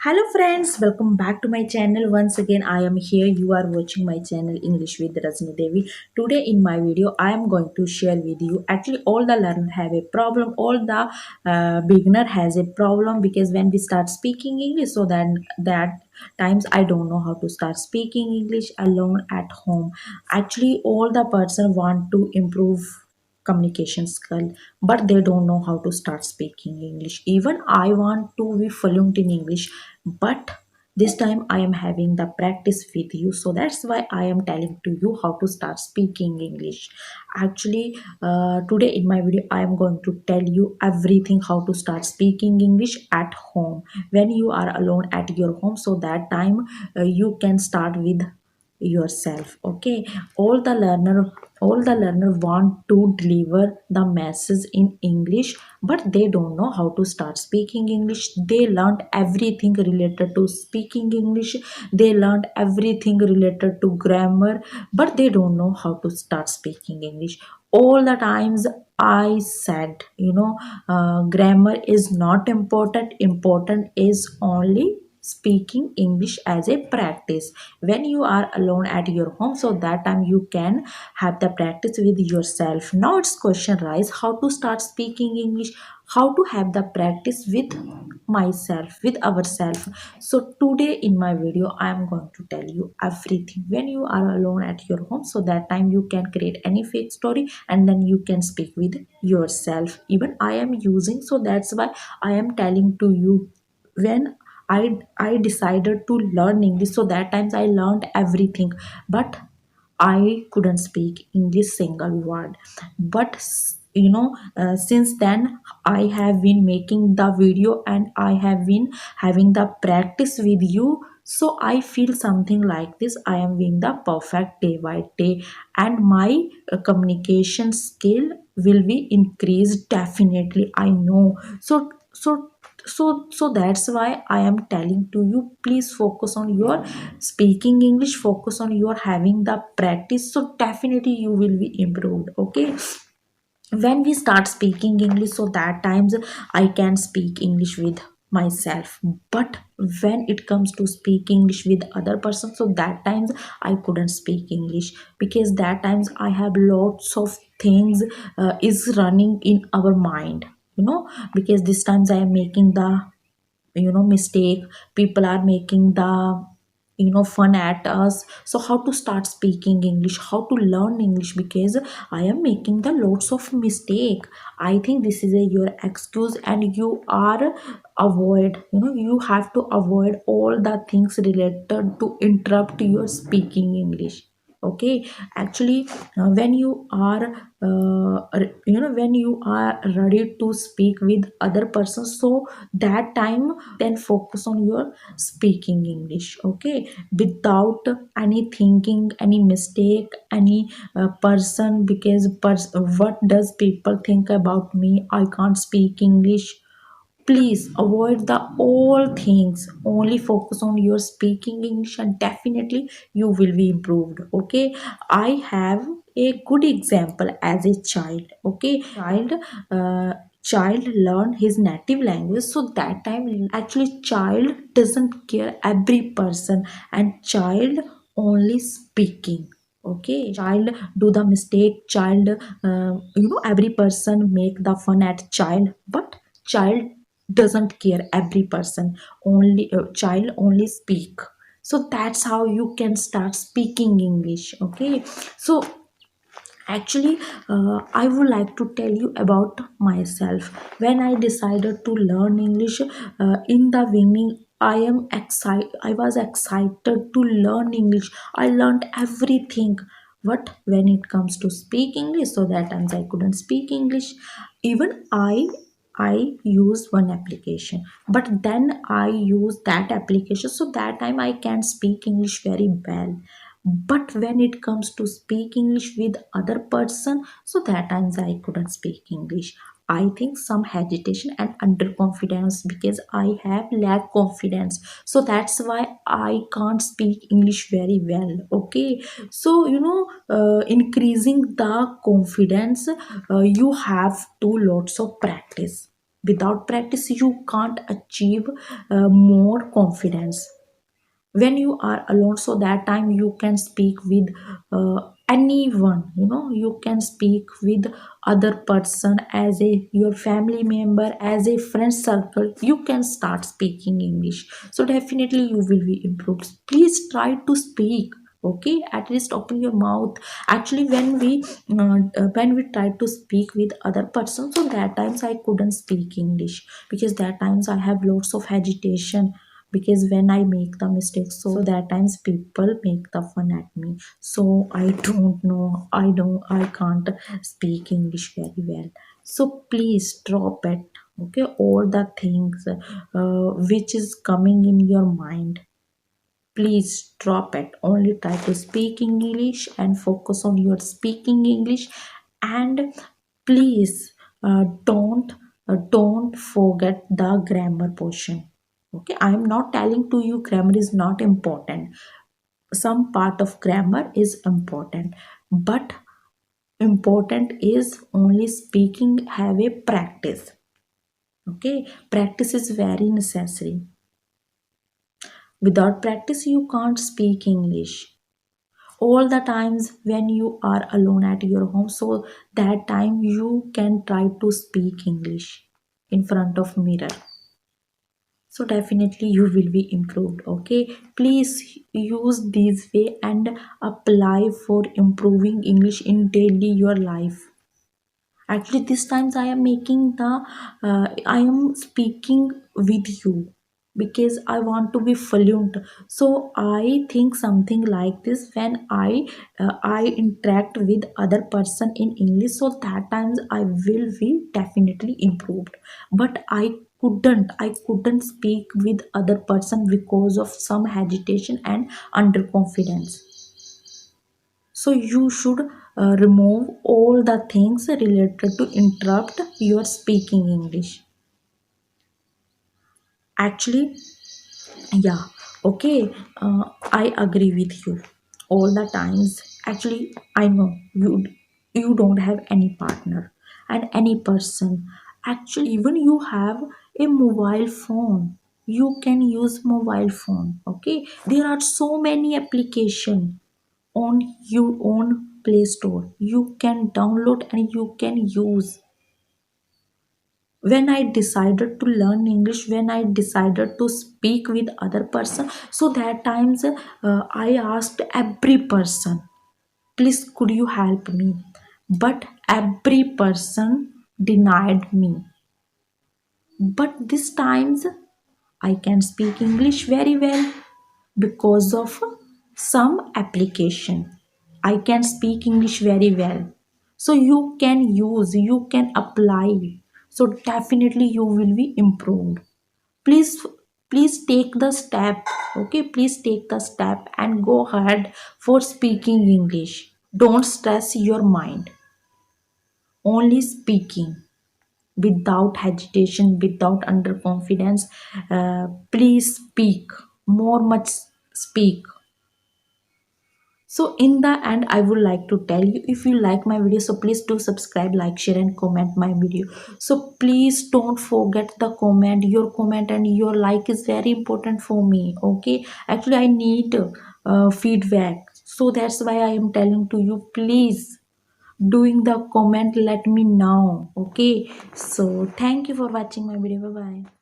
Hello friends, welcome back to my channel. Once again, I am here. You are watching my channel English with Rajni Devi. Today in my video, I am going to share with you. Actually, all the learner have a problem. All the beginner has a problem because when we start speaking English, so then that times I don't know how to start speaking English alone at home. Actually, all the person want to improve communication skill, but they don't know how to start speaking English. Even I want to be fluent in English, but this time I am having the practice with you, so that's why I am telling to you how to start speaking English. Actually, today in my video I am going to tell you everything how to start speaking English at home when you are alone at your home, so that time you can start with yourself. Okay, all the learner want to deliver the message in English, but they don't know how to start speaking English. They learned everything related to speaking English, they learned everything related to grammar, but they don't know how to start speaking English. All the times I said, grammar is not important, important is only speaking English as a practice when you are alone at your home, so that time you can have the practice with yourself. Now it's question rise, how to start speaking English, how to have the practice with myself, with ourselves. So today in my video I am going to tell you everything when you are alone at your home, so that time you can create any fake story and then you can speak with yourself. Even I am using, so that's why I am telling to you. When I decided to learn English, so that times I learned everything, but I couldn't speak English single word. But since then I have been making the video and I have been having the practice with you. So I feel something like this. I am being the perfect day by day, and my communication skill will be increased definitely. I know. So that's why I am telling to you, please focus on your speaking English, focus on your having the practice, so definitely you will be improved. Okay, when we start speaking English, so that times I can speak English with myself, but when it comes to speak English with other person, so that times I couldn't speak English, because that times I have lots of things is running in our mind, because this times I am making the mistake, people are making the fun at us. So how to start speaking English, how to learn English, because I am making the lots of mistake. I think this is your excuse, and you are avoid, you have to avoid all the things related to interrupt your speaking English. Okay, actually, when you are when you are ready to speak with other persons, so that time then focus on your speaking English. Okay, without any thinking, any mistake, any person, because what does people think about me, I can't speak English. Please avoid the all things, only focus on your speaking English, and definitely you will be improved. Okay, I have a good example as a child. Okay, uh, child learn his native language, so that time actually child doesn't care every person, and child only speaking. Okay, child do the mistake, child every person make the fun at child, but child doesn't care every person, only child only speak. So that's how you can start speaking English. Okay, so actually, I would like to tell you about myself. When I decided to learn English, in the beginning, I was excited to learn English. I learned everything. But when it comes to speak English, so that times I couldn't speak English. Even I used one application, but then I used that application, so that time I can speak English very well. But when it comes to speak English with other person, so that times I couldn't speak English. I think some hesitation and underconfidence, because I have lack confidence, so that's why I can't speak English very well. Okay, so increasing the confidence, you have to lots of practice. Without practice you can't achieve more confidence. When you are alone, so that time you can speak with anyone, you can speak with other person, as a your family member, as a friend circle, you can start speaking English. So definitely you will be improved. Please try to speak. Okay, at least open your mouth. Actually, when we try to speak with other person, so that times I couldn't speak English, because that times I have lots of agitation, because when I make the mistakes, so that times people make the fun at me. So I don't know, I can't speak English very well. So please drop it. Okay, all the things which is coming in your mind, please drop it. Only try to speak English and focus on your speaking English. And please don't forget the grammar portion. Okay, I am not telling to you grammar is not important. Some part of grammar is important, but important is only speaking have a practice. Okay, practice is very necessary. Without practice you can't speak English. All the times when you are alone at your home, so that time you can try to speak English in front of mirror. So definitely you will be improved. Okay, please use this way and apply for improving English in daily your life. Actually, this times I am making the I am speaking with you because I want to be fluent. So I think something like this, when I interact with other person in English, so that times I will be definitely improved. But I couldn't speak with other person because of some hesitation and underconfidence. So you should remove all the things related to interrupt your speaking English. Actually, yeah, okay, I agree with you all the times. Actually, I know you don't have any partner and any person. Actually, even you have a mobile phone, you can use mobile phone. Okay, there are so many applications on your own Play Store, you can download and you can use. When I decided to learn English, when I decided to speak with other person, so that times I asked every person, please could you help me? But every person denied me. But this times I can speak English very well because of some application. I can speak English very well. So you can use, you can apply. So definitely you will be improved. Please, please take the step. Okay, please take the step and go ahead for speaking English. Don't stress your mind. Only speaking without hesitation, without underconfidence. Please speak more, much speak. So in the end, I would like to tell you, if you like my video, so please do subscribe, like, share and comment my video. So please don't forget the comment. Your comment and your like is very important for me. Okay, actually I need feedback, so that's why I am telling to you, please doing the comment, let me know. Okay, so thank you for watching my video. Bye bye.